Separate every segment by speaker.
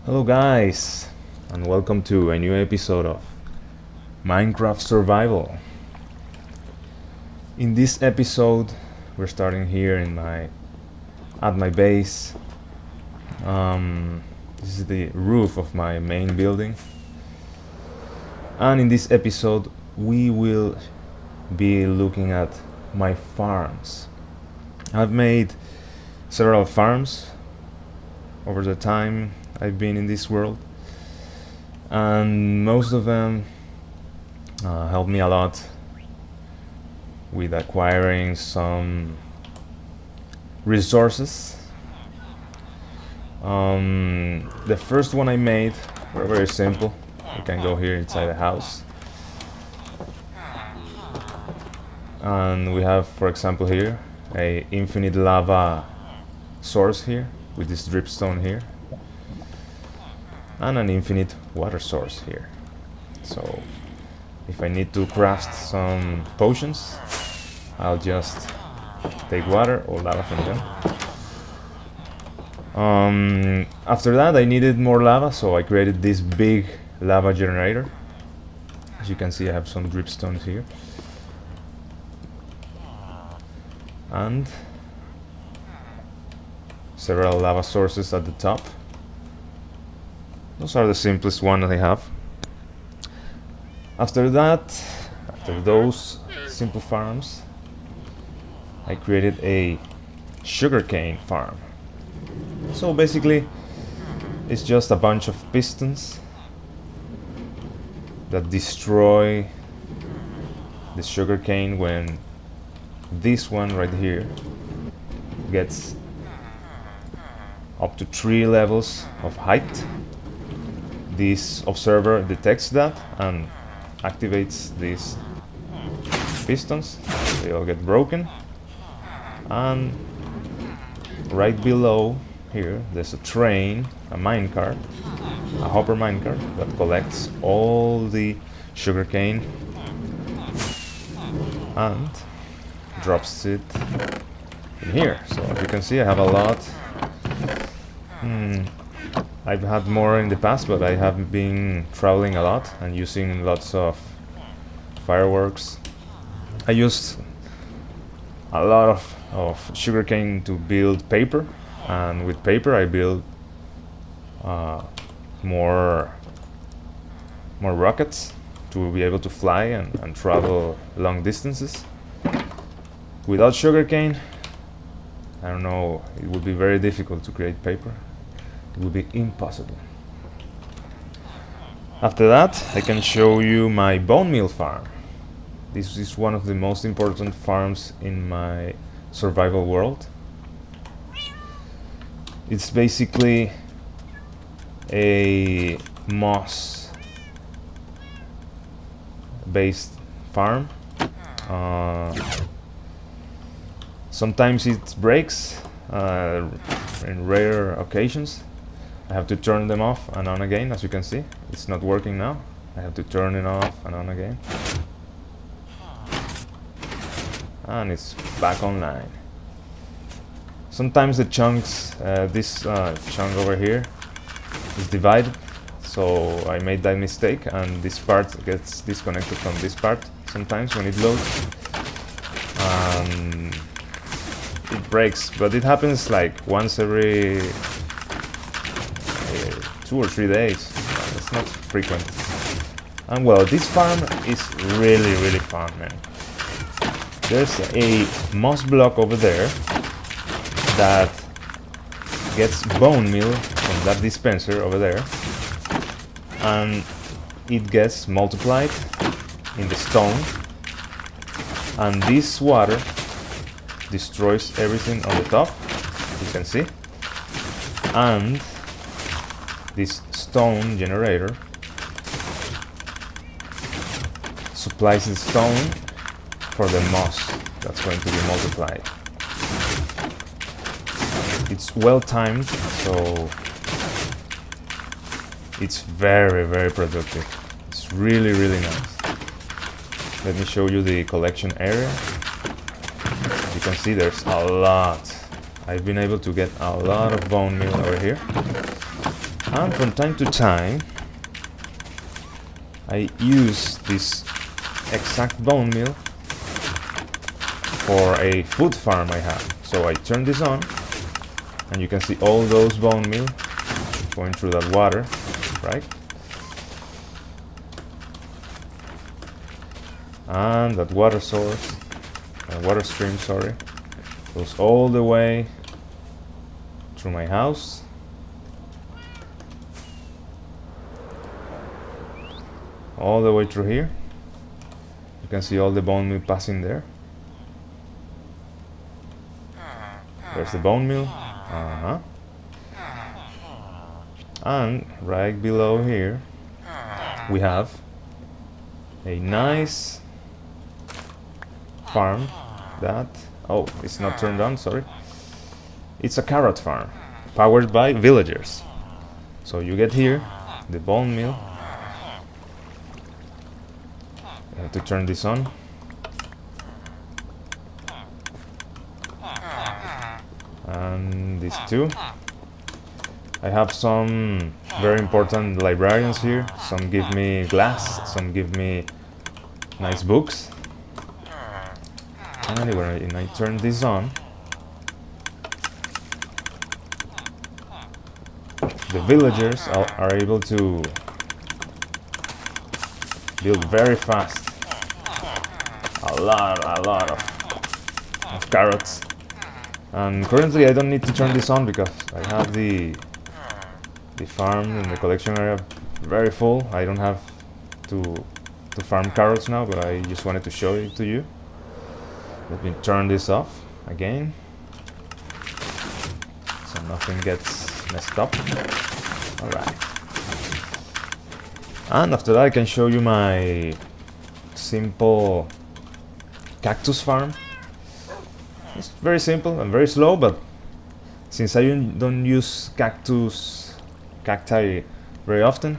Speaker 1: Hello guys, and welcome to a new episode of Minecraft Survival. In this episode, we're starting here at my base. This is the roof of my main building. And in this episode, we will be looking at my farms. I've made several farms over the time I've been in this world, and most of them helped me a lot with acquiring some resources. The first one I made were very simple. You can go here inside the house, and we have, for example, here a infinite lava source here with this dripstone here, and an infinite water source here. So if I need to craft some potions, I'll just take water or lava from them. After that, I needed more lava, so I created this big lava generator. As you can see, I have some dripstones here, and several lava sources at the top. Those are the simplest ones that I have. After those simple farms, I created a sugarcane farm. So basically, it's just a bunch of pistons that destroy the sugarcane when this one right here gets up to 3 levels of height. This observer detects that and activates these pistons. They all get broken, and right below here there's a train, a minecart, a hopper minecart that collects all the sugarcane and drops it in here. So as you can see, I have a lot. I've had more in the past, but I have been traveling a lot and using lots of fireworks. I used a lot of sugarcane to build paper, and with paper I built more rockets to be able to fly and travel long distances. Without sugarcane, I don't know, it would be very difficult to create paper. It would be impossible. After that, I can show you my bone meal farm. This is one of the most important farms in my survival world. It's basically a moss-based farm. Sometimes it breaks in rare occasions. I have to turn them off and on again. As you can see, it's not working now. I have to turn it off and on again, and it's back online. Sometimes the chunks, this chunk over here is divided, so I made that mistake, and this part gets disconnected from this part sometimes when it loads. It breaks, but it happens like once every 2 or 3 days. It's not frequent. And well, this farm is really fun, man. There's a moss block over there that gets bone meal from that dispenser over there, and it gets multiplied in the stone, and this water destroys everything on the top, you can see, and this stone generator supplies the stone for the moss that's going to be multiplied. It's well timed, so it's very productive. It's really nice. Let me show you the collection area. You can see there's a lot. I've been able to get a lot of bone meal over here. And from time to time I use this exact bone meal for a food farm I have. So I turn this on and you can see all those bone meal going through that water, right? And that water source, water stream, sorry, goes all the way through my house. All the way through here. You can see all the bone meal passing there. There's the bone meal. And right below here we have a nice farm that, oh, it's not turned on, sorry. It's a carrot farm powered by villagers. So you get here the bone meal. I have to turn this on. And these two. I have some very important librarians here. Some give me glass, some give me nice books. And anyway, when I turn this on, the villagers are able to build very fast. A lot of carrots. And currently I don't need to turn this on because I have the farm and the collection area very full. I don't have to farm carrots now, but I just wanted to show it to you. Let me turn this off again so nothing gets messed up. Alright. And after that I can show you my simple cactus farm. It's very simple and very slow, but since I don't use cacti very often,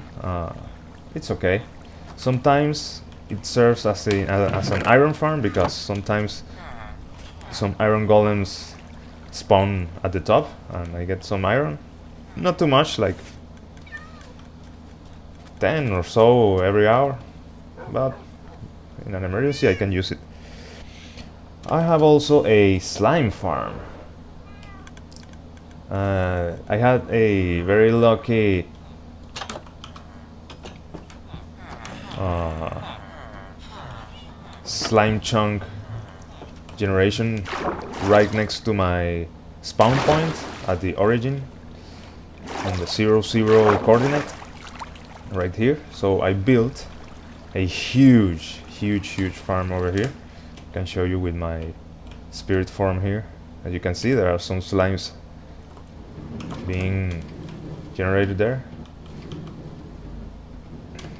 Speaker 1: it's okay. Sometimes it serves as an iron farm because sometimes some iron golems spawn at the top and I get some iron. Not too much, like 10 or so every hour, but in an emergency I can use it. I have also a slime farm. I had a very lucky slime chunk generation right next to my spawn point at the origin on the 0, 0 coordinate right here. So I built a huge farm over here. I can show you with my spirit form here. As you can see, there are some slimes being generated there.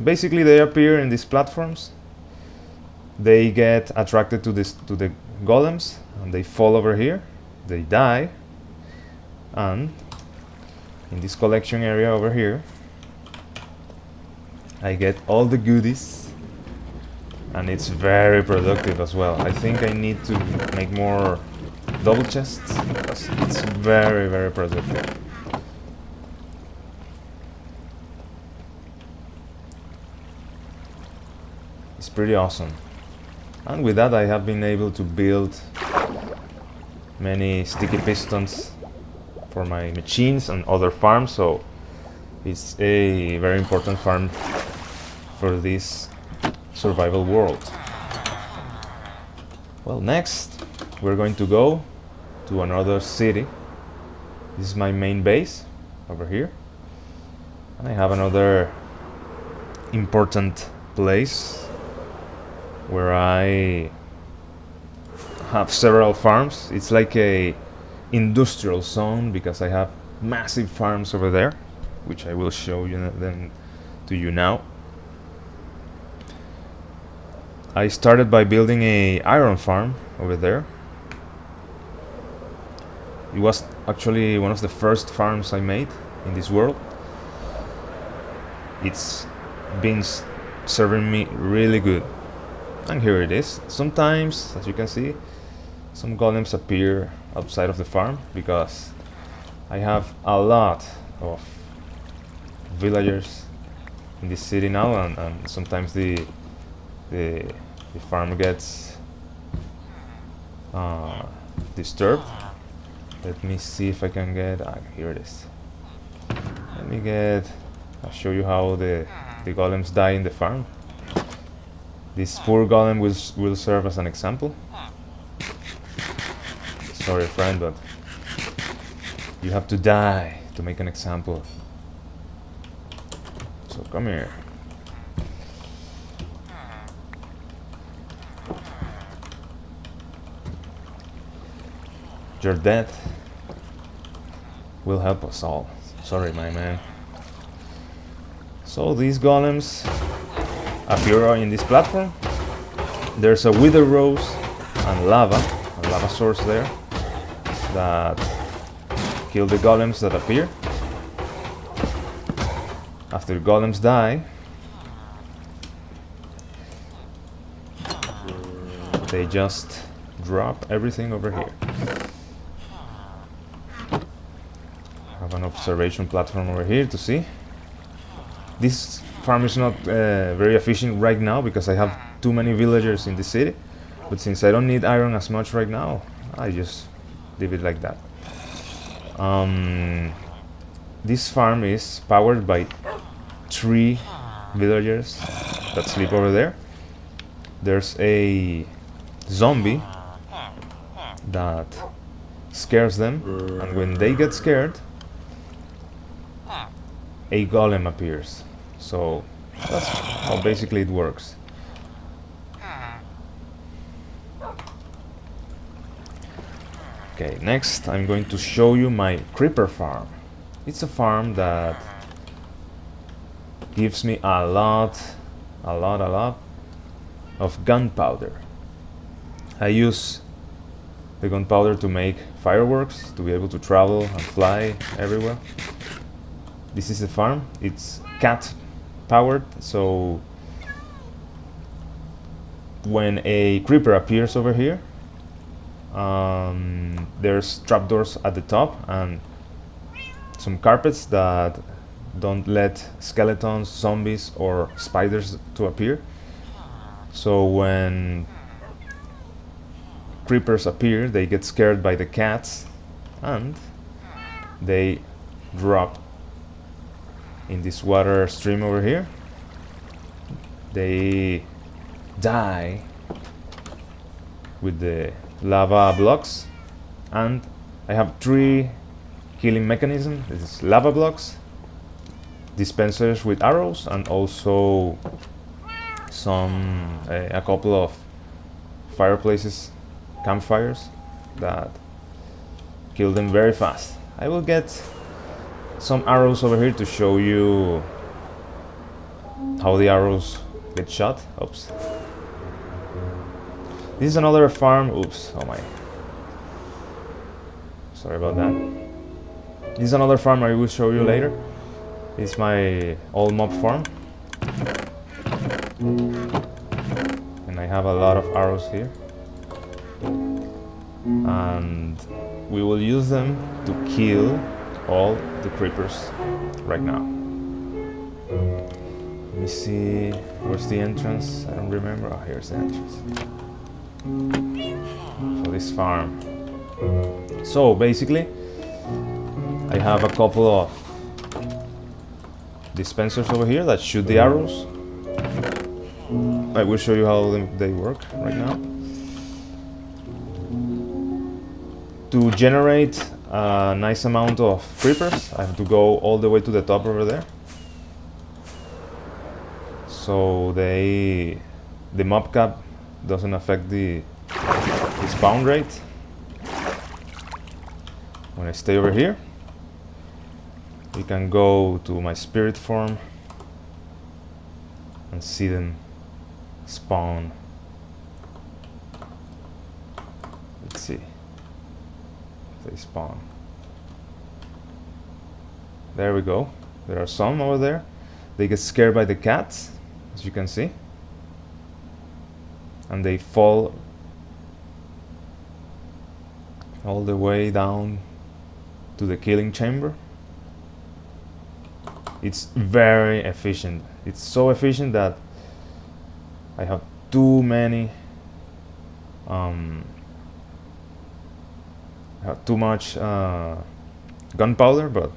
Speaker 1: Basically they appear in these platforms. They get attracted to the golems and they fall over here. They die, and in this collection area over here I get all the goodies, and it's very productive as well. I think I need to make more double chests because it's very productive. It's pretty awesome. And with that I have been able to build many sticky pistons for my machines and other farms, so it's a very important farm for this survival world. Well, next we're going to go to another city. This is my main base over here, and I have another important place where I have several farms. It's like a industrial zone because I have massive farms over there, which I will show you them to you now. I started by building a iron farm over there. It was actually one of the first farms I made in this world. It's been serving me really good. And here it is. Sometimes, as you can see, some golems appear outside of the farm because I have a lot of villagers in this city now, and sometimes the farm gets disturbed. Let me see if I can get here it is. Let me get I'll show you how the golems die in the farm. This poor golem will serve as an example. Sorry friend, but you have to die to make an example. So come here. Your death will help us all. Sorry, my man. So these golems appear in this platform. There's a wither rose and a lava source there that kill the golems that appear. After the golems die, they just drop everything over here. I have an observation platform over here to see. This farm is not very efficient right now because I have too many villagers in the city, but since I don't need iron as much right now, I just leave it like that. This farm is powered by 3 villagers that sleep over there. There's a zombie that scares them, and when they get scared, a golem appears. So that's how basically it works. Okay, next I'm going to show you my creeper farm. It's a farm that gives me a lot of gunpowder. I use the gunpowder to make fireworks, to be able to travel and fly everywhere. This is the farm. It's cat powered, so when a creeper appears over here, there's trapdoors at the top and some carpets that don't let skeletons, zombies or spiders to appear. So when creepers appear, they get scared by the cats and they drop in this water stream over here. They die with the lava blocks, and I have 3 killing mechanisms. This is lava blocks, dispensers with arrows, and also a couple of fireplaces, campfires that kill them very fast. I will get some arrows over here to show you how the arrows get shot. Oops. This is another farm. Oops. Oh my. Sorry about that. This is another farm I will show you later. It's my old mob farm. And I have a lot of arrows here. And we will use them to kill all the creepers right now. Let me see, where's the entrance? I don't remember. Oh, here's the entrance. So this farm. So basically, I have a couple of dispensers over here that shoot the arrows. I will show you how they work right now. To generate a nice amount of creepers, I have to go all the way to the top over there. So the mob cap doesn't affect the spawn rate. When I stay over here, you can go to my spirit form and see them spawn. Let's see. They spawn. There we go. There are some over there. They get scared by the cats, as you can see, and they fall all the way down to the killing chamber. It's very efficient. It's so efficient that I have too many I have too much gunpowder, but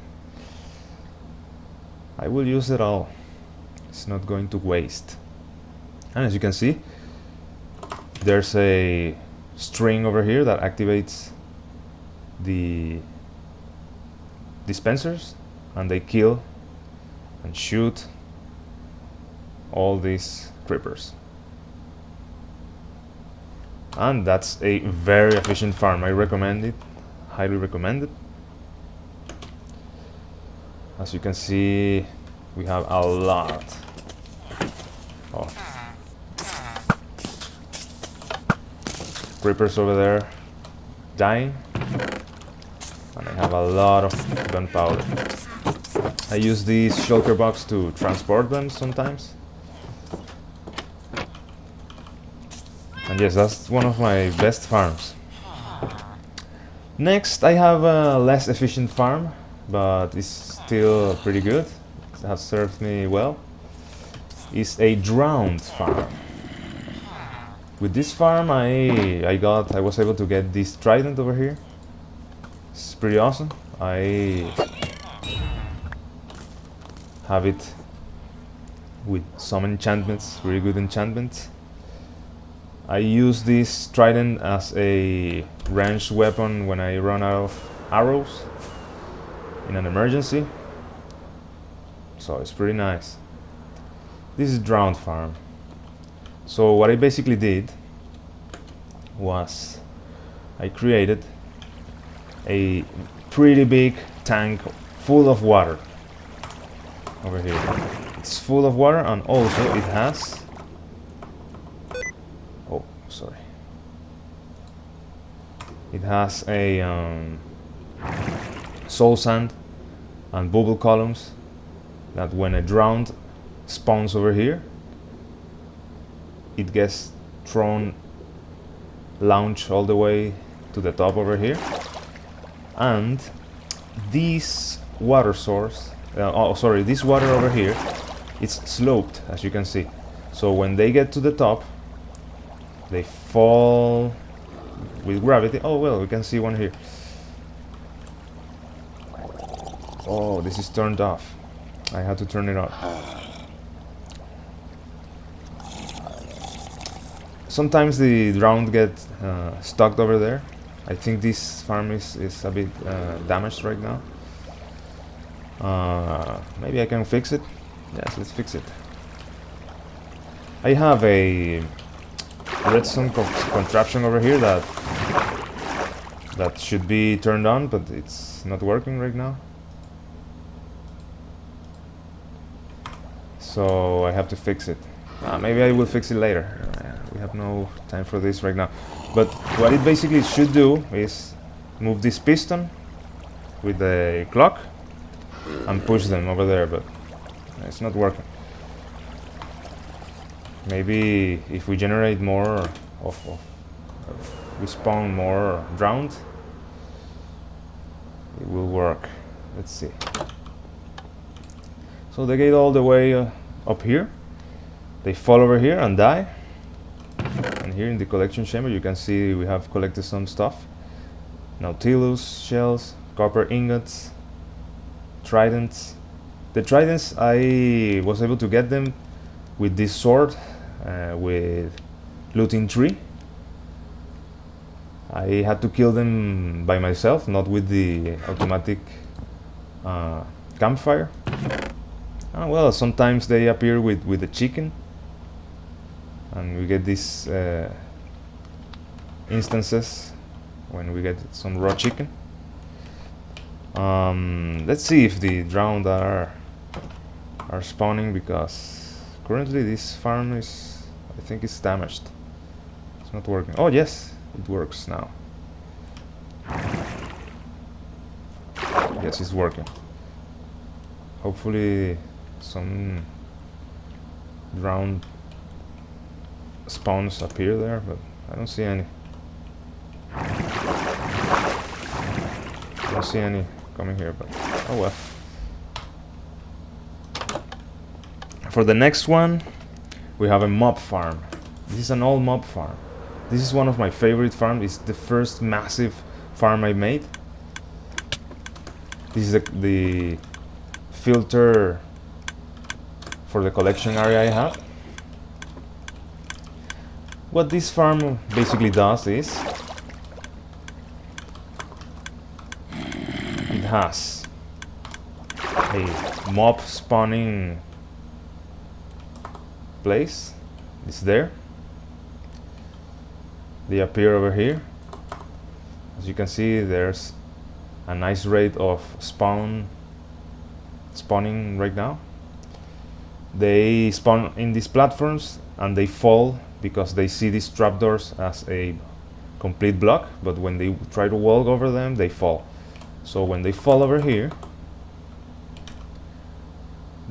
Speaker 1: I will use it all. It's not going to waste. And as you can see, there's a string over here that activates the dispensers, and they kill and shoot all these creepers. And that's a very efficient farm. I recommend it, highly recommend it. As you can see, we have a lot of creepers over there dying, and I have a lot of gunpowder. I use these shulker box to transport them sometimes. And yes, that's one of my best farms. Next, I have a less efficient farm, but it's still pretty good. It has served me well. It's a drowned farm. With this farm, I was able to get this trident over here. It's pretty awesome. I have it with some enchantments, really good enchantments. I use this trident as a ranged weapon when I run out of arrows in an emergency. So it's pretty nice. This is drowned farm. So what I basically did was I created a pretty big tank full of water over here. It's full of water, and also it has, oh sorry, it has a soul sand and bubble columns that when a drowned spawns over here, it gets thrown, launched all the way to the top over here. And this water source, this water over here, it's sloped, as you can see. So when they get to the top, they fall with gravity. Oh well, we can see one here. Oh, this is turned off. I had to turn it off. Sometimes the drowned get stuck over there. I think this farm is a bit damaged right now. Maybe I can fix it. Yes, let's fix it. I have a redstone contraption over here that should be turned on, but it's not working right now. So I have to fix it. Maybe I will fix it later. We have no time for this right now. But what it basically should do is move this piston with the clock and push them over there, but it's not working. Maybe if we generate more we spawn more drowned, it will work. Let's see. So they get all the way up here. They fall over here and die. And here in the collection chamber you can see we have collected some stuff. Nautilus shells, copper ingots, tridents. The tridents, I was able to get them with this sword, with looting tree. I had to kill them by myself, not with the automatic campfire. Well, sometimes they appear with the chicken, and we get these instances when we get some raw chicken. Let's see if the drowned are spawning, because currently this farm is, I think it's damaged. It's not working. Oh yes, it works now. Yes, it's working. Hopefully some drowned spawns appear there, but I don't see any. I don't see any coming here, but oh well. For the next one, we have a mob farm. This is an old mob farm. This is one of my favorite farms. It's the first massive farm I made. This is the filter for the collection area I have. What this farm basically does is it has a mob spawning place. It's there. They appear over here. As you can see, there's a nice rate of spawning right now. They spawn in these platforms and they fall because they see these trapdoors as a complete block, but when they try to walk over them, they fall. So when they fall over here,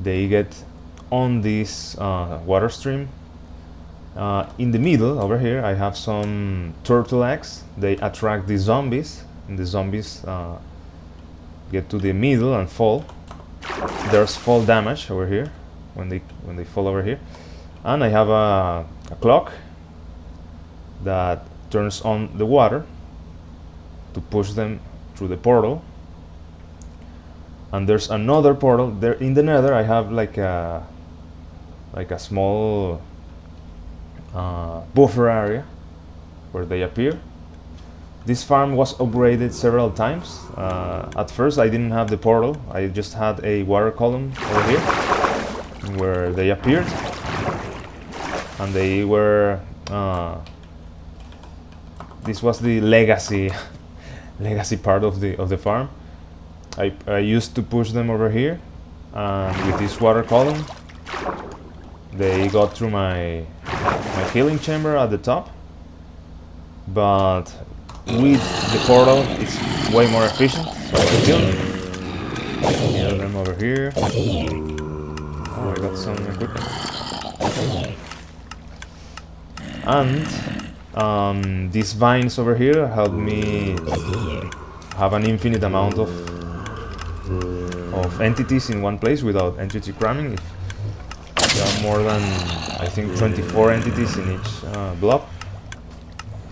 Speaker 1: they get on this water stream. In the middle over here, I have some turtle eggs. They attract the zombies, and the zombies get to the middle and fall. There's fall damage over here when they fall over here, and I have a clock that turns on the water to push them through the portal. And there's another portal there in the nether. I have like a small buffer area where they appear. This farm was upgraded several times. At first I didn't have the portal. I just had a water column over here where they appeared, and they were this was the legacy part of the farm. I used to push them over here, and with this water column they got through my healing chamber at the top. But with the portal it's way more efficient, so I can kill them over here. Oh, I got some equipment. And these vines over here help me have an infinite amount of entities in one place without entity cramming. If there are more than, I think, 24 entities in each blob,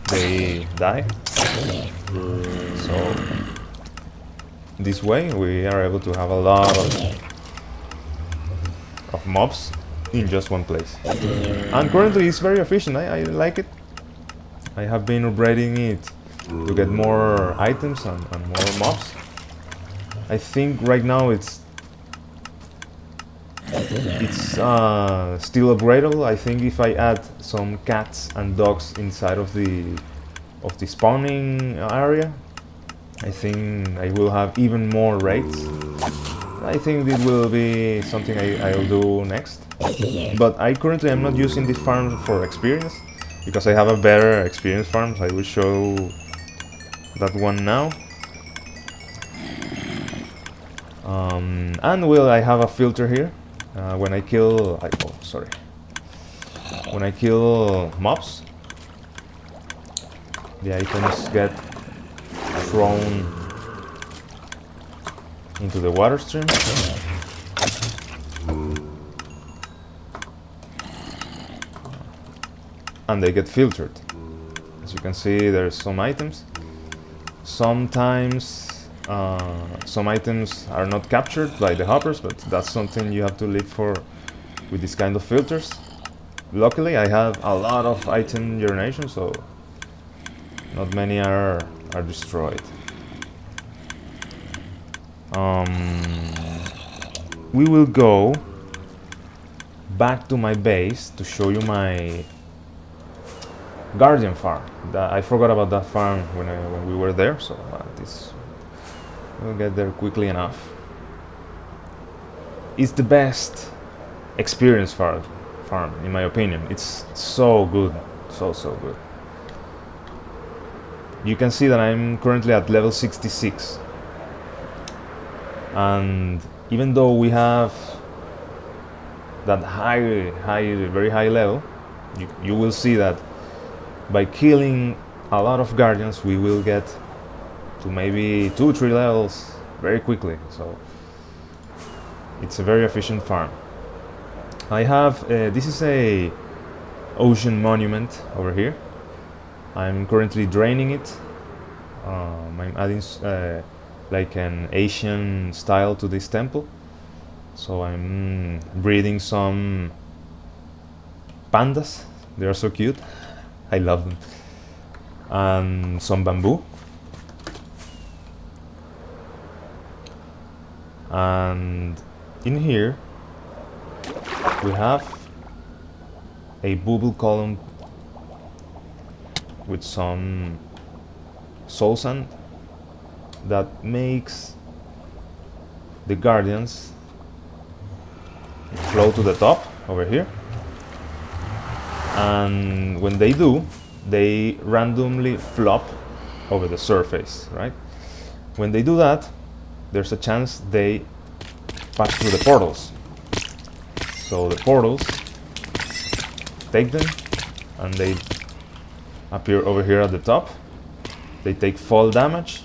Speaker 1: they die. So this way we are able to have a lot of mobs in just one place. And currently it's very efficient. I like it. I have been upgrading it to get more items and more mobs. I think right now it's still upgradable. I think if I add some cats and dogs inside of the spawning area, I think I will have even more raids. I think this will be something I'll do next. But I currently am not using this farm for experience, because I have a better experience farm. So I will show that one now. And well, I have a filter here. When I kill, when I kill mobs, the items get thrown into the water stream. And they get filtered. As you can see, there's some items. Sometimes some items are not captured by the hoppers, but that's something you have to live for with this kind of filters. Luckily, I have a lot of item urination, so not many are destroyed. We will go back to my base to show you my Guardian farm. I forgot about that farm when we were there, so we'll get there quickly enough. It's the best experience farm in my opinion. It's so good, so good. You can see that I'm currently at level 66, and even though we have that very high level, you will see that by killing a lot of guardians we will get to maybe 2-3 levels very quickly. So it's a very efficient farm. I have this is a ocean monument over here. I'm currently draining it. I'm adding like an Asian style to this temple. So I'm breeding some pandas. They are so cute. I love them. And some bamboo. And in here we have a bubble column with some soul sand that makes the guardians flow to the top over here, and when they do, they randomly flop over the surface, right? When they do that, there's a chance they pass through the portals. So the portals take them and they appear over here at the top. They take fall damage,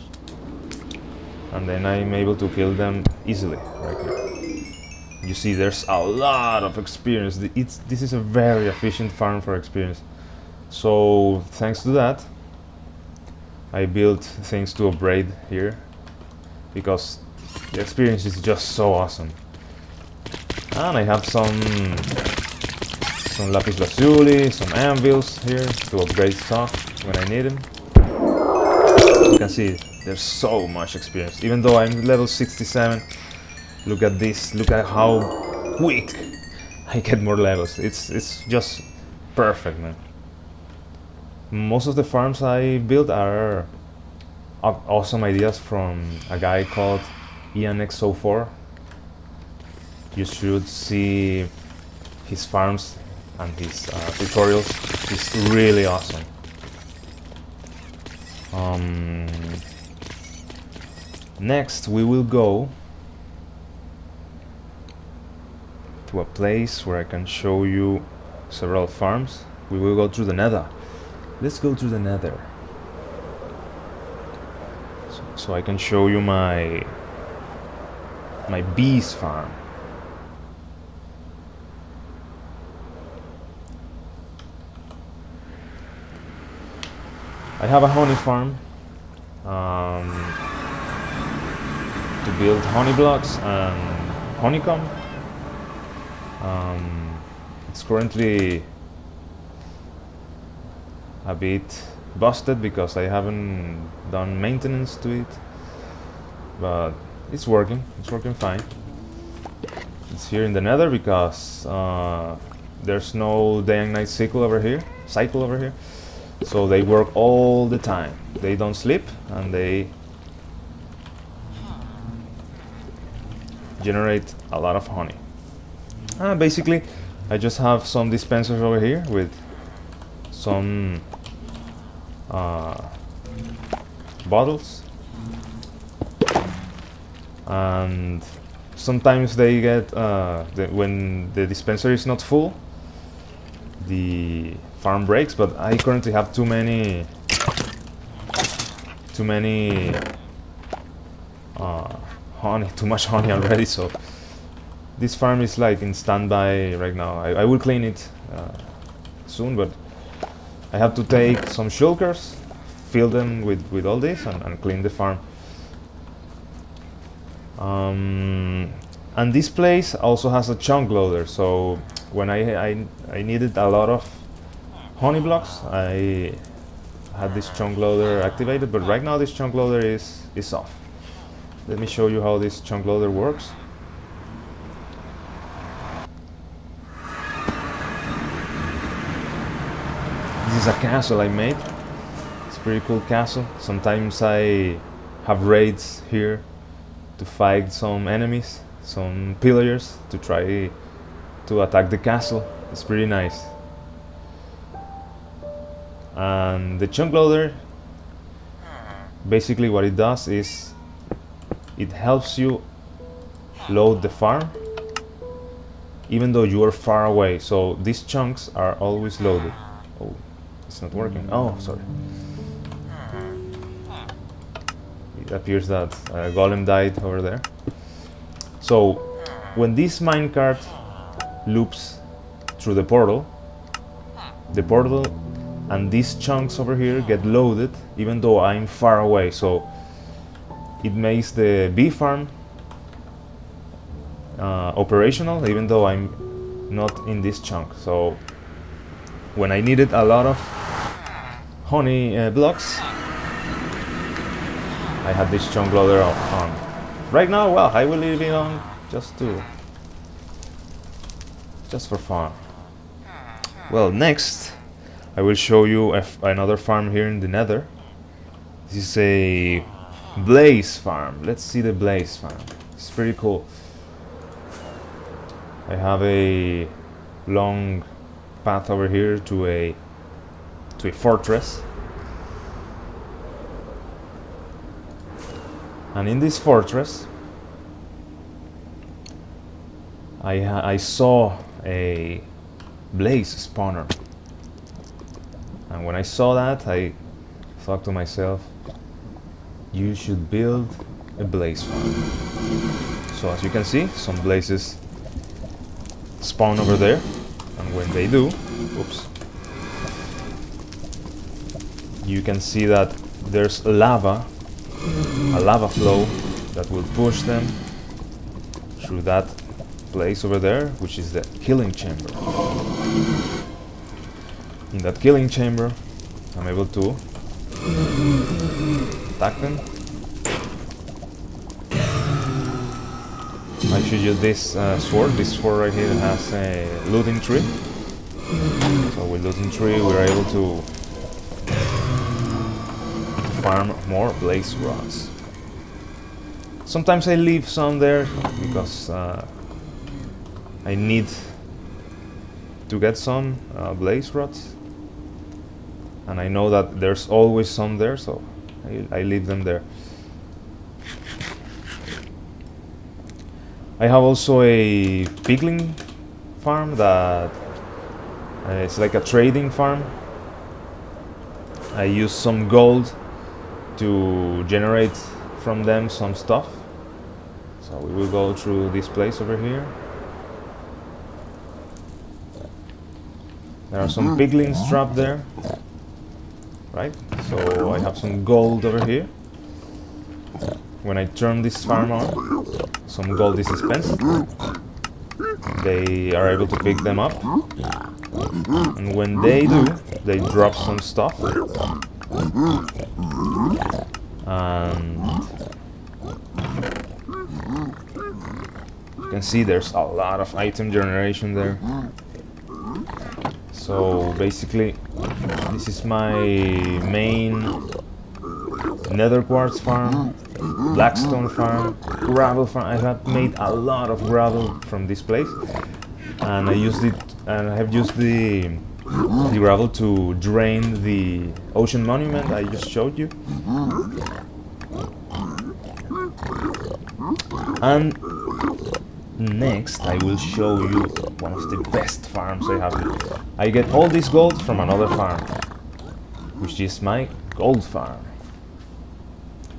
Speaker 1: and then I'm able to kill them easily right here. You see, there's a lot of experience. This is a very efficient farm for experience. So thanks to that, I built things to upgrade here, because the experience is just so awesome. And I have some lapis lazuli, some anvils here to upgrade stuff when I need them. You can see there's so much experience. Even though I'm level 67, look at this, look at how quick I get more levels. It's just perfect, man. Most of the farms I built are awesome ideas from a guy called IanX04. You should see his farms and his tutorials. It's really awesome. Next we will go to a place where I can show you several farms. We will go through the nether. Let's go to the nether. So I can show you my bees farm. I have a honey farm to build honey blocks and honeycomb. It's currently a bit busted because I haven't done maintenance to it, but it's working fine. It's here in the nether because there's no day and night cycle over here, so they work all the time. They don't sleep and they generate a lot of honey. Basically I just have some dispensers over here with some bottles, and sometimes they get when the dispenser is not full, the farm breaks, but I currently have too many honey, too much honey already, so this farm is like in standby right now. I will clean it soon, but I have to take some shulkers, fill them with all this, and clean the farm. And this place also has a chunk loader, so when I needed a lot of honey blocks, I had this chunk loader activated, but right now this chunk loader is off. Let me show you how this chunk loader works. This is a castle I made. It's a pretty cool castle. Sometimes I have raids here to fight some enemies, some pillagers, to try to attack the castle. It's pretty nice. And the chunk loader, basically what it does is it helps you load the farm even though you are far away. So these chunks are always loaded. Oh, it's not working. Oh, sorry. It appears that Golem died over there. So when this minecart loops through the portal. The portal and these chunks over here get loaded even though I'm far away, so it makes the bee farm operational even though I'm not in this chunk. So when I needed a lot of honey blocks, I had this chunk loader on. Right now, well, I will leave it on just for fun. Well, next I will show you another farm here in the Nether. This is a blaze farm. Let's see the blaze farm. It's pretty cool. I have a long path over here to a fortress, and in this fortress I saw a blaze spawner, and when I saw that I thought to myself, you should build a blaze farm. So as you can see, some blazes spawn over there, and when they do, oops, you can see that there's a lava flow that will push them through that place over there, which is the killing chamber. In that killing chamber, I'm able to attack them. I should use this sword. This sword right here has a looting tree. So with looting tree, we're able to farm more blaze rods. Sometimes I leave some there because I need to get some blaze rods, and I know that there's always some there, so I leave them there. I have also a pigling farm that it's like a trading farm. I use some gold to generate from them some stuff. So we will go through this place over here. There are some piglins trapped there, right? So I have some gold over here. When I turn this farm on, some gold is dispensed. They are able to pick them up, and when they do, they drop some stuff. And you can see there's a lot of item generation there. So basically, this is my main nether quartz farm, blackstone farm, gravel farm. I have made a lot of gravel from this place, and I have used the gravel to drain the ocean monument I just showed you. And next I will show you one of the best farms I have. I get all this gold from another farm, which is my gold farm.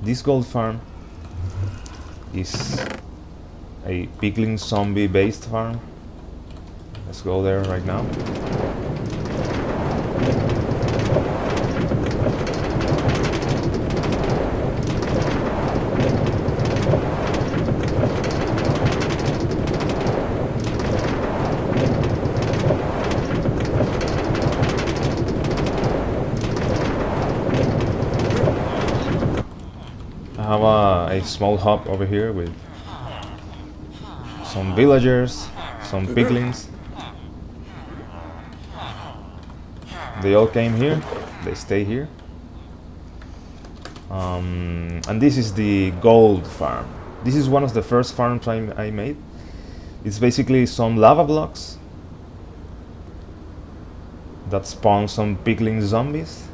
Speaker 1: This gold farm is a pigling zombie based farm. Let's go there right now. I have a small hub over here with some villagers, some piglins. They all came here, they stay here. And this is the gold farm. This is one of the first farms I made. It's basically some lava blocks that spawn some piglin zombies.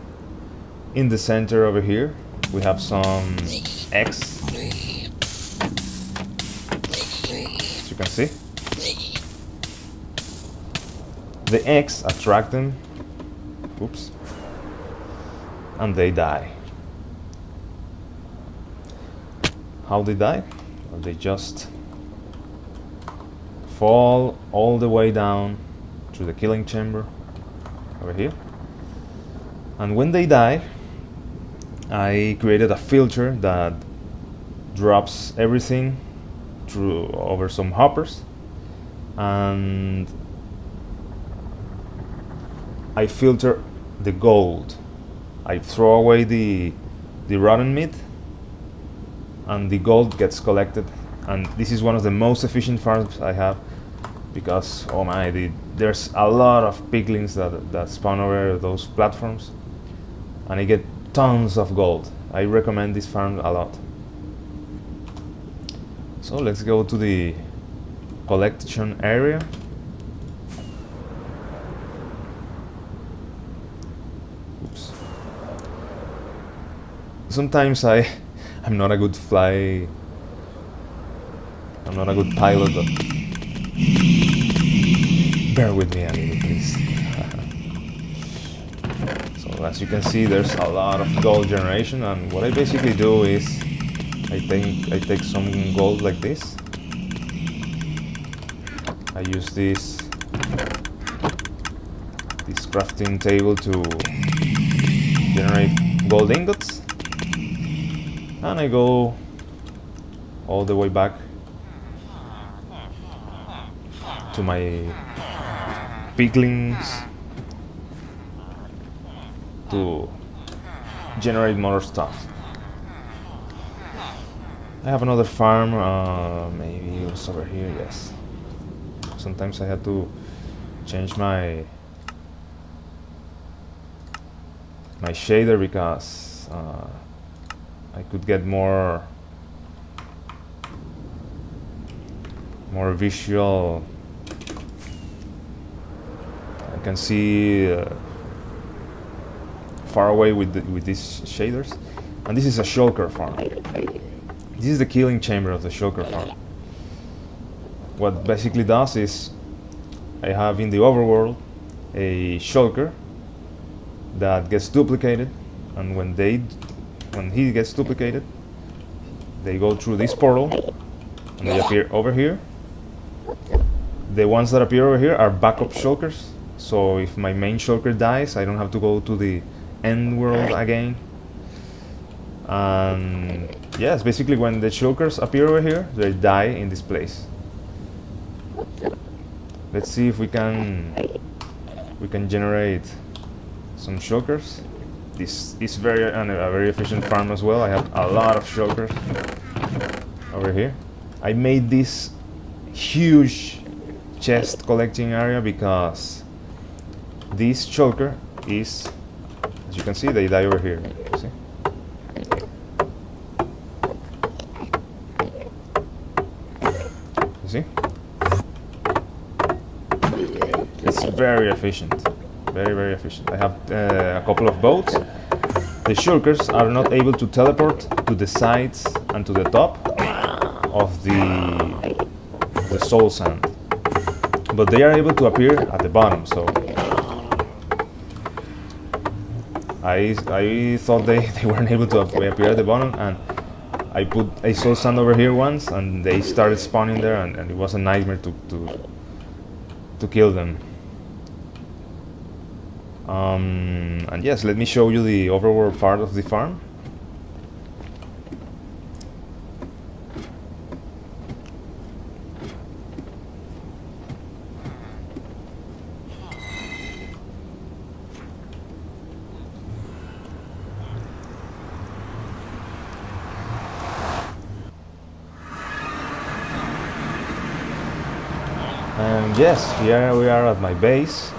Speaker 1: In the center over here we have some eggs, as you can see. The eggs attract them, oops, and they die. How they die? Well, they just fall all the way down to the killing chamber over here. And when they die, I created a filter that drops everything through over some hoppers, and I filter the gold. I throw away the rotten meat, and the gold gets collected. And this is one of the most efficient farms I have, because oh my, there's a lot of piglins that spawn over those platforms, and I get tons of gold. I recommend this farm a lot. So let's go to the collection area. Oops. Sometimes I'm not a good I'm not a good pilot, but bear with me a little, please. So as you can see, there's a lot of gold generation, and what I basically do is I take some gold like this. I use this crafting table to generate gold ingots, and I go all the way back to my piglins to generate more stuff. I have another farm, maybe it was over here, yes. Sometimes I had to change my shader because I could get more visual. I can see far away with these shaders. And this is a shulker farm. This is the killing chamber of the shulker farm. What basically does is I have in the overworld a shulker that gets duplicated, and when he gets duplicated, they go through this portal and they appear over here. The ones that appear over here are backup shulkers, so if my main shulker dies, I don't have to go to the end world again. And yes, basically when the shulkers appear over here, they die in this place. Let's see if we can generate some shulkers. This is a very efficient farm as well. I have a lot of shulkers over here. I made this huge chest collecting area because this shulker is, as you can see, they die over here. See? You see? It's very efficient. Very efficient. I have a couple of boats. The shulkers are not able to teleport to the sides and to the top of the soul sand, but they are able to appear at the bottom. So I thought they weren't able to appear at the bottom, and I put a soul sand over here once, and they started spawning there, and it was a nightmare to kill them. And yes, let me show you the overworld part of the farm. And yes, here we are at my base.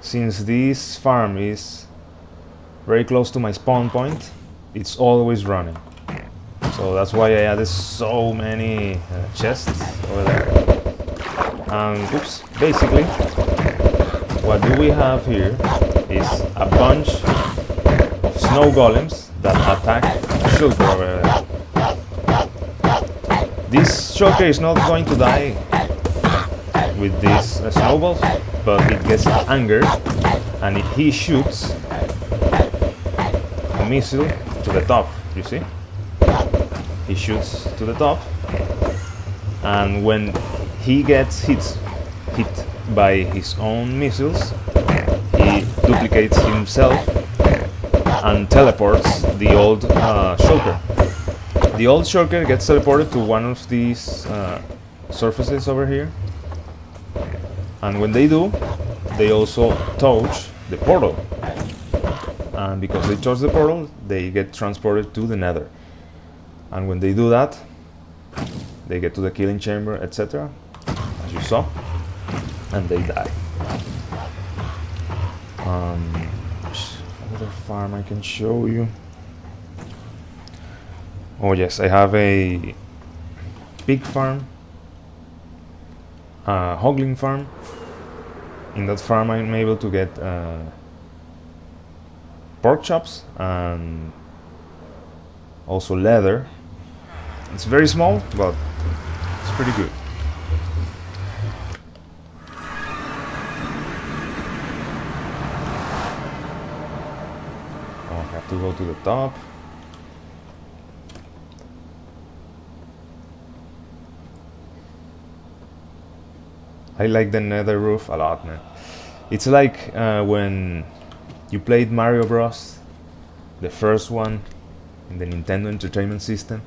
Speaker 1: Since this farm is very close to my spawn point, it's always running. So that's why I added so many chests over there. Oops, basically, what do we have here is a bunch of snow golems that attack a shulker over there. This shulker is not going to die with these snowballs, but it gets angered and he shoots a missile to the top, you see? He shoots to the top and when he gets hit by his own missiles, he duplicates himself and teleports the old shulker. The old shulker gets teleported to one of these surfaces over here, and when they do, they also touch the portal, and because they touch the portal, they get transported to the Nether. And when they do that, they get to the killing chamber, etc., as you saw, and they die. Another farm I can show you. Oh yes, I have a pig farm, a hogling farm. In that farm I'm able to get pork chops and also leather. It's very small, but it's pretty good. Oh, I have to go to the top. I like the nether roof a lot, man. It's like when you played Mario Bros, the first one in the Nintendo Entertainment System,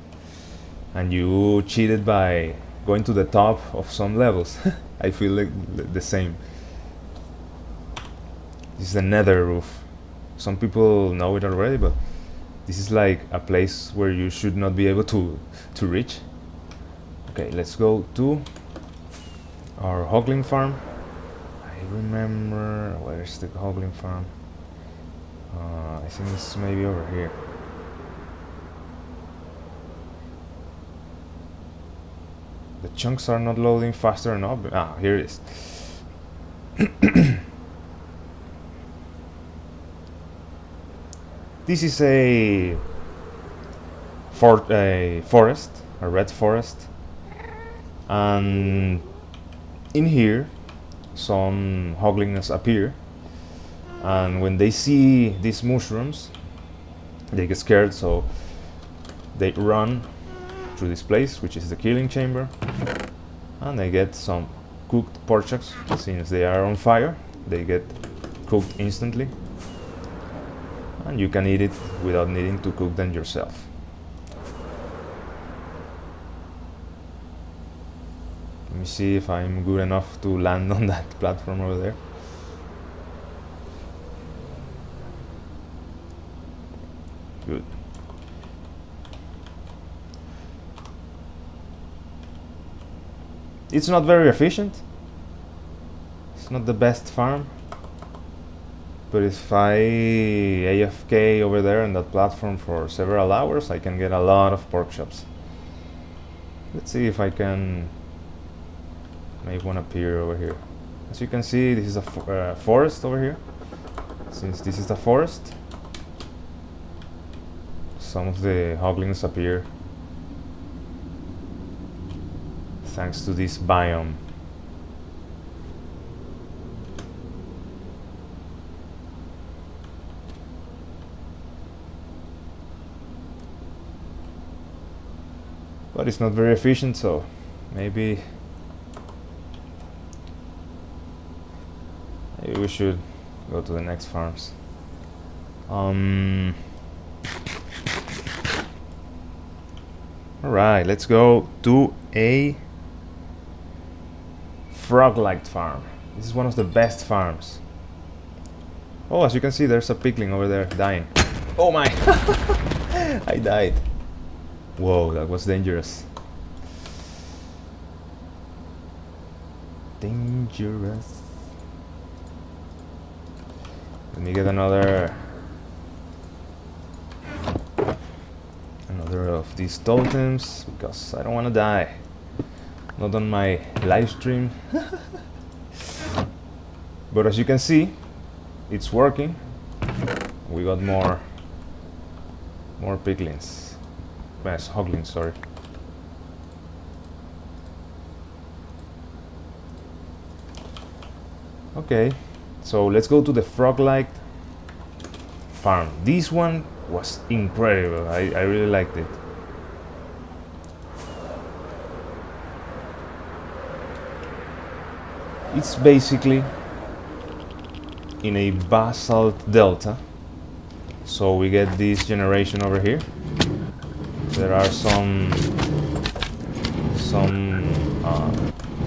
Speaker 1: and you cheated by going to the top of some levels. I feel like the same. This is the nether roof. Some people know it already, but this is like a place where you should not be able to reach. Okay, let's go to our hogling farm. I remember, where's the hogling farm? I think it's maybe over here. The chunks are not loading faster enough. Ah, here it is. This is a forest, a red forest, and in here some hoglings appear, and when they see these mushrooms they get scared, so they run through this place, which is the killing chamber, and they get some cooked pork chops. Since they are on fire, they get cooked instantly, and you can eat it without needing to cook them yourself. Let me see if I'm good enough to land on that platform over there. Good. It's not very efficient. It's not the best farm. But if I AFK over there on that platform for several hours, I can get a lot of pork chops. Let's see if I can make one appear over here. As you can see, this is a forest over here. Since this is the forest, some of the hoglings appear thanks to this biome. But it's not very efficient, so maybe we should go to the next farms. Alright, let's go to a Froglight farm. This is one of the best farms. Oh, as you can see, there's a pigling over there dying. Oh my! I died. Whoa, that was dangerous. Dangerous. Let me get another of these totems, because I don't want to die. Not on my live stream. But as you can see, it's working. We got more piglins. Yes, hoglins, sorry. Okay, so let's go to the Froglight farm. This one was incredible. I really liked it. It's basically in a basalt delta, so we get this generation over here. There are some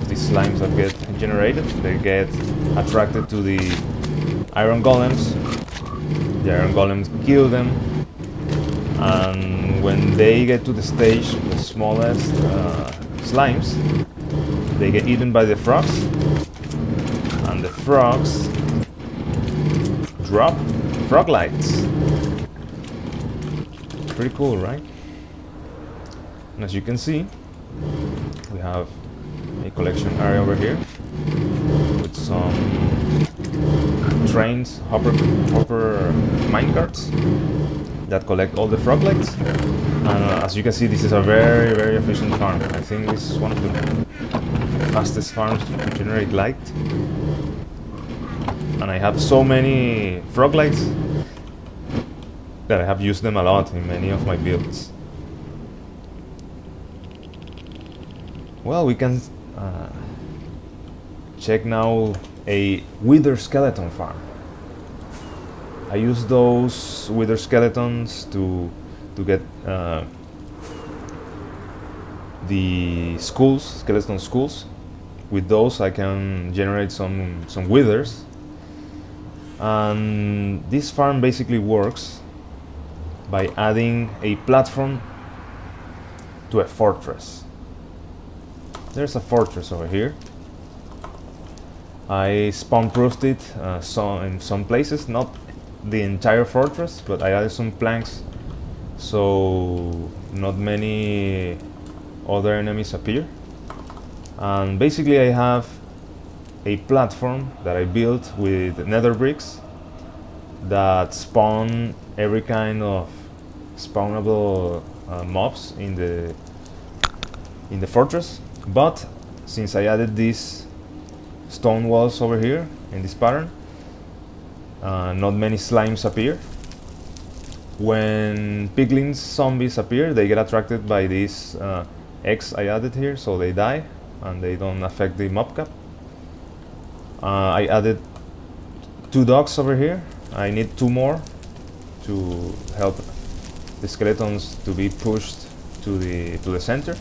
Speaker 1: these slimes that get generated. They get attracted to the iron golems. The iron golems kill them, and when they get to the stage, the smallest slimes, they get eaten by the frogs, and the frogs drop frog lights. Pretty cool, right? And as you can see, we have a collection area over here with some trains, hopper minecarts that collect all the frog lights. And as you can see, this is a very, very efficient farm. I think this is one of the fastest farms to generate light. And I have so many frog lights that I have used them a lot in many of my builds. Well, we can check now a wither skeleton farm. I use those wither skeletons to get the skulls, skeleton skulls. With those I can generate some withers. And this farm basically works by adding a platform to a fortress. There's a fortress over here. I spawn-proofed it in some places, not the entire fortress, but I added some planks so not many other enemies appear. And basically I have a platform that I built with nether bricks that spawn every kind of spawnable mobs in the fortress. But since I added these stone walls over here in this pattern, not many slimes appear. When piglin zombies appear, they get attracted by this X I added here, so they die and they don't affect the mob cap. I added 2 dogs over here. I need 2 more to help the skeletons to be pushed to the center.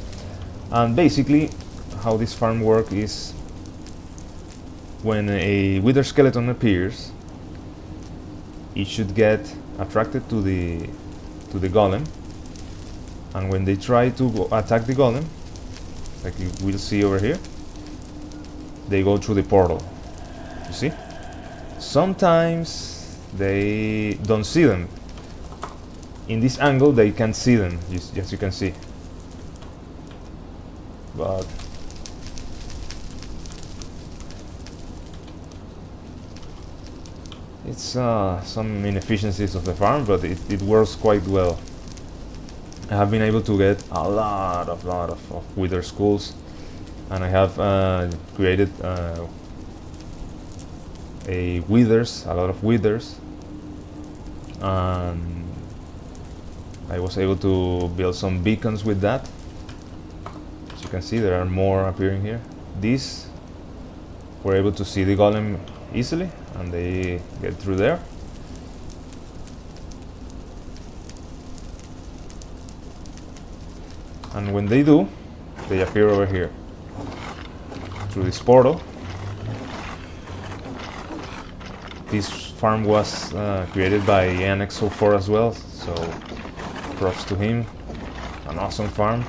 Speaker 1: And basically how this farm works is when a wither skeleton appears, it should get attracted to the golem, and when they try to attack the golem, like you will see over here, they go through the portal. You see? Sometimes they don't see them. In this angle they can see them, as you can see. But it's some inefficiencies of the farm, but it works quite well. I have been able to get a lot of wither skulls, and I have created a lot of withers, and I was able to build some beacons with that. As you can see, there are more appearing here. These were able to see the golem easily, and they get through there. And when they do, they appear over here through this portal. This farm was created by Annex04 as well, so props to him. An awesome farm.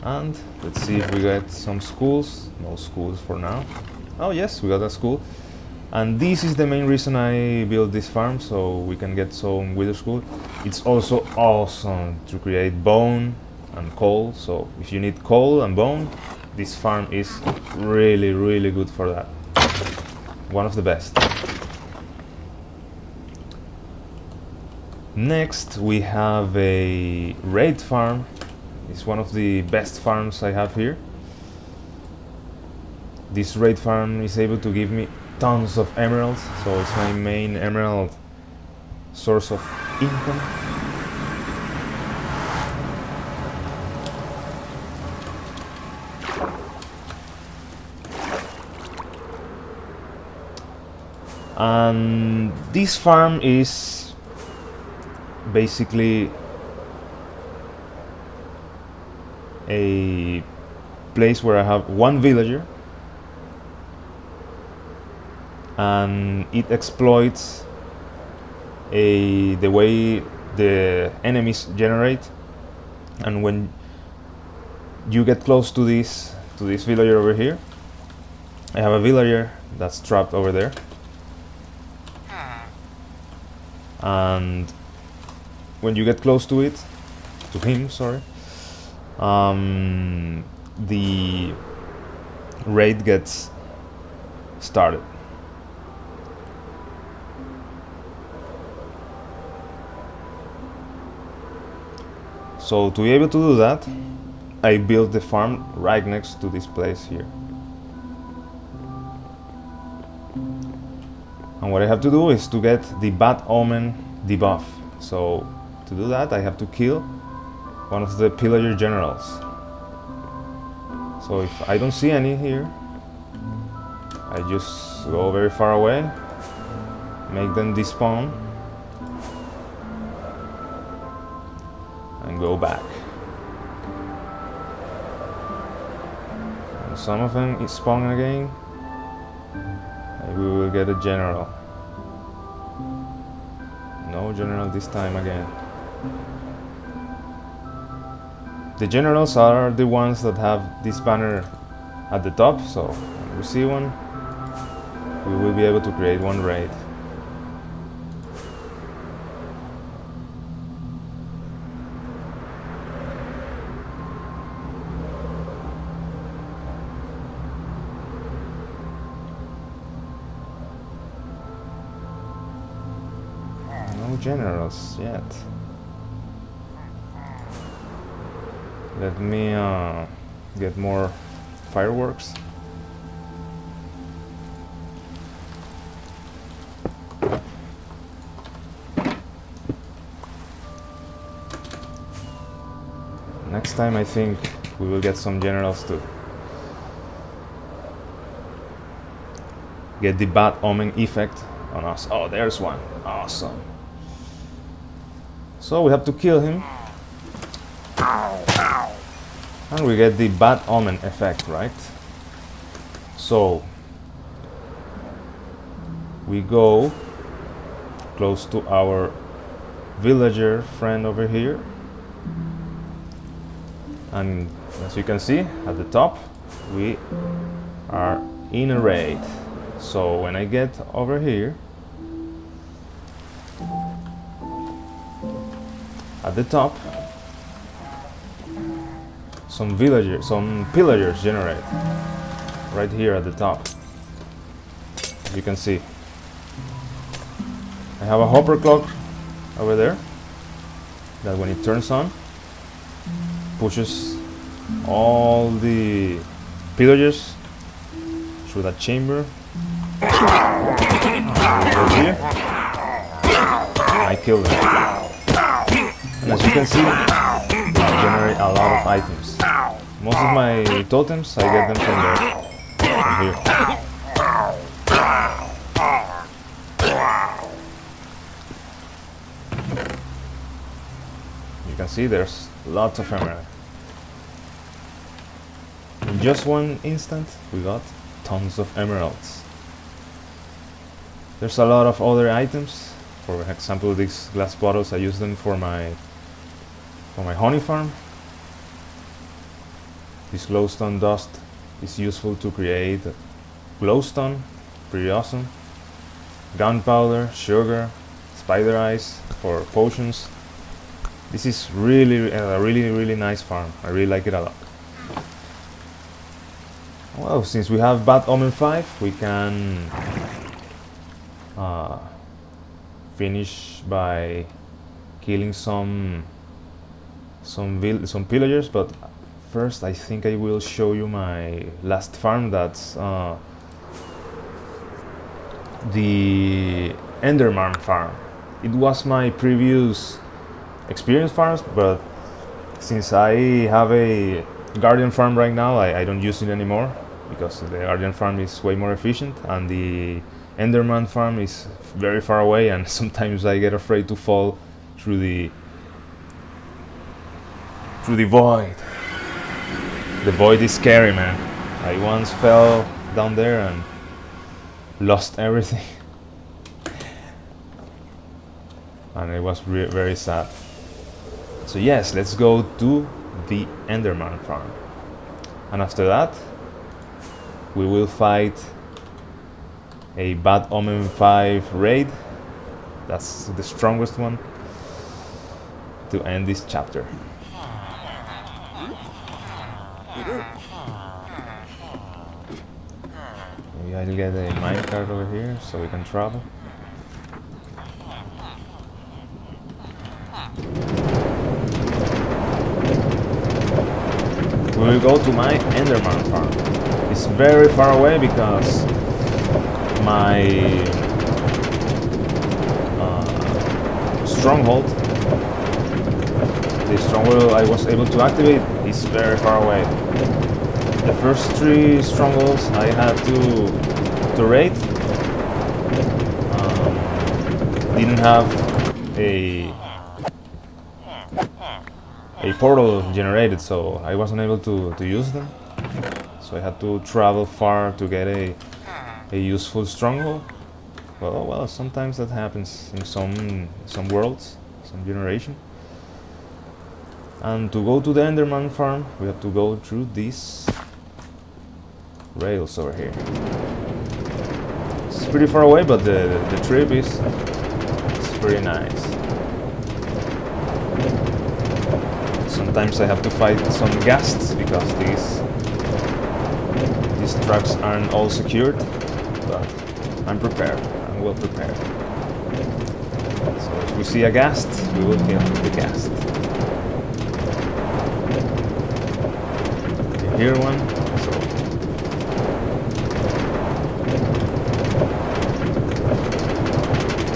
Speaker 1: And let's see if we get some schools. No schools for now. Oh yes, we got a school. And this is the main reason I built this farm, so we can get some wither school. It's also awesome to create bone and coal, so if you need coal and bone, this farm is really good for that. One of the best. Next we have a raid farm. It's one of the best farms I have here. This raid farm is able to give me tons of emeralds, so it's my main emerald source of income. And this farm is basically a place where I have one villager, and it exploits the way the enemies generate. And when you get close to this villager over here, I have a villager that's trapped over there, and when you get close to him, sorry, the raid gets started. So to be able to do that, I built the farm right next to this place here. And what I have to do is to get the Bad Omen debuff. So to do that, I have to kill one of the pillager generals. So if I don't see any here, I just go very far away, make them despawn, and go back. And some of them is spawning again. Maybe we will get a general. No general this time again. The generals are the ones that have this banner at the top, so when we see one, we will be able to create one raid. No generals yet. Let me get more fireworks. Next time I think we will get some generals to get the Bad Omen effect on us. Oh, there's one. Awesome. So we have to kill him. And we get the Bad Omen effect, right? So we go close to our villager friend over here, and as you can see at the top, we are in a raid. So when I get over here, at the top, some pillagers generate right here at the top. As you can see, I have a hopper clock over there that when it turns on, pushes all the pillagers through that chamber. Over here, I kill them. And as you can see, I generate a lot of items. Most of my totems, I get them from here. You can see there's lots of emerald. In just one instant, we got tons of emeralds. There's a lot of other items. For example, these glass bottles, I use them for my honey farm. This glowstone dust is useful to create glowstone, pretty awesome. Gunpowder, sugar, spider eyes for potions. This is really a really nice farm. I really like it a lot. Well, since we have Bad Omen 5, we can finish by killing some pillagers, but first I think I will show you my last farm. That's the Enderman farm. It was my previous experience farms, but since I have a Guardian farm right now, I don't use it anymore because the Guardian farm is way more efficient and the Enderman farm is very far away, and sometimes I get afraid to fall through the void. The void is scary, man. I once fell down there and lost everything. And it was very sad. So yes, let's go to the Enderman farm. And after that, we will fight a Bad Omen 5 raid. That's the strongest one to end this chapter. Maybe I'll get a minecart over here so we can travel. We will go to my Enderman farm. It's very far away because my stronghold, the stronghold I was able to activate, is very far away. The first 3 strongholds I had to raid didn't have a portal generated, so I wasn't able to use them. So I had to travel far to get a useful stronghold. Well, sometimes that happens in some worlds, some generation. And to go to the Enderman farm, we have to go through these rails over here. It's pretty far away, but the trip is pretty nice. Sometimes I have to fight some ghasts because these tracks aren't all secured, but I'm prepared. I'm well prepared. So if we see a ghast, we will kill the ghast. You hear one? So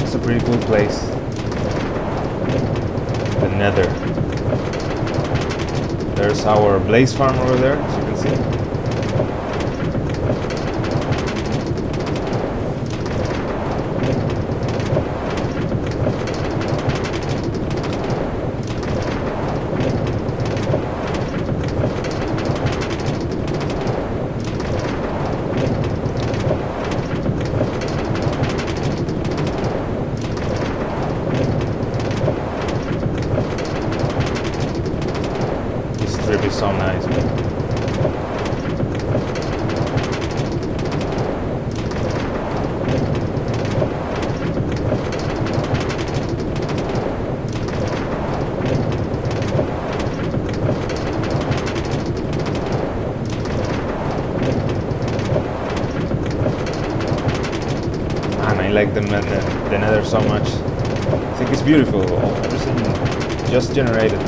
Speaker 1: it's a pretty cool place. The Nether. There's our blaze farm over there, as you can see. Trip is so nice, man. Man, I like the Nether so much. I think it's beautiful. Everything just generated.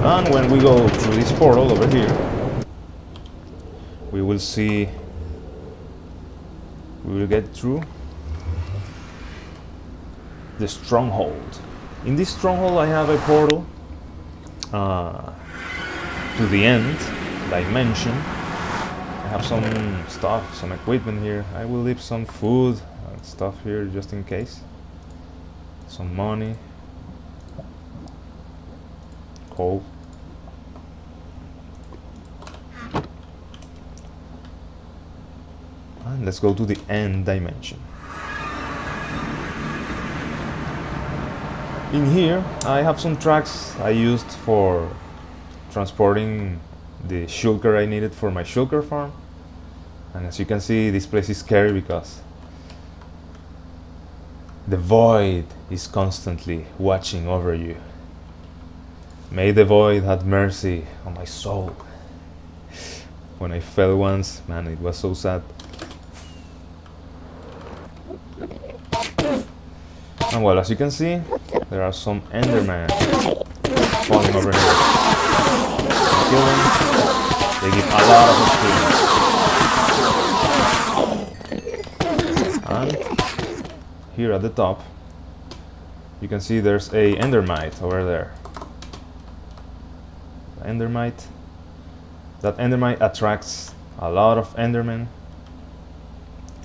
Speaker 1: And when we go through this portal over here, we will see, we will get through the stronghold. In this stronghold I have a portal to the end dimension. I have some stuff, some equipment here. I will leave some food and stuff here just in case. Some money, coal. And let's go to the end dimension. In here I have some tracks I used for transporting the shulker I needed for my shulker farm. And as you can see, this place is scary because the void is constantly watching over you. May the void have mercy on my soul. When I fell once, man, it was so sad. And well, as you can see, there are some Endermen falling over here. Kill them. They give a lot of experience. And here at the top, you can see there's a Endermite over there. Endermite. That Endermite attracts a lot of Endermen,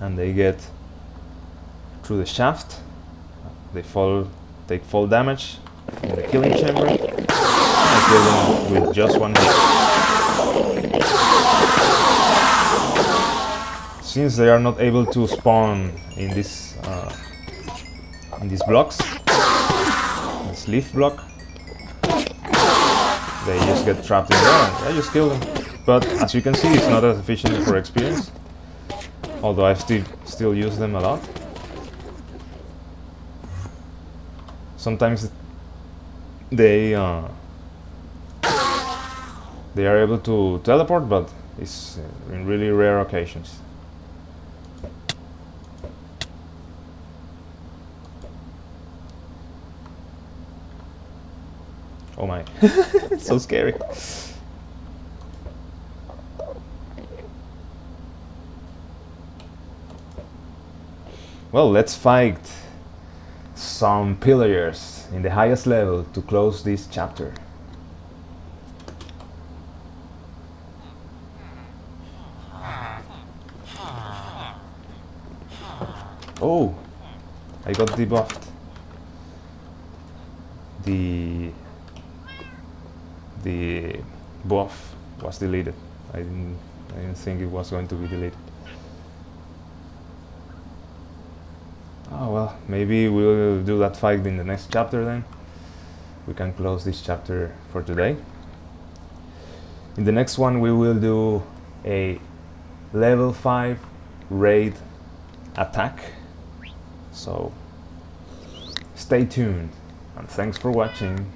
Speaker 1: and they get through the shaft. They take fall damage in the killing chamber, and kill them with just one hit. Since they are not able to spawn in these blocks, this leaf block, they just get trapped in there and I just kill them. But as you can see, it's not as efficient for experience, although I still use them a lot. Sometimes they are able to teleport, but it's in really rare occasions. Oh my, it's so scary. Well, let's fight some pillagers in the highest level to close this chapter. Oh, I got debuffed. The buff was deleted. I didn't think it was going to be deleted. Oh well, maybe we'll do that fight in the next chapter then. We can close this chapter for today. In the next one we will do a level 5 raid attack. So stay tuned and thanks for watching.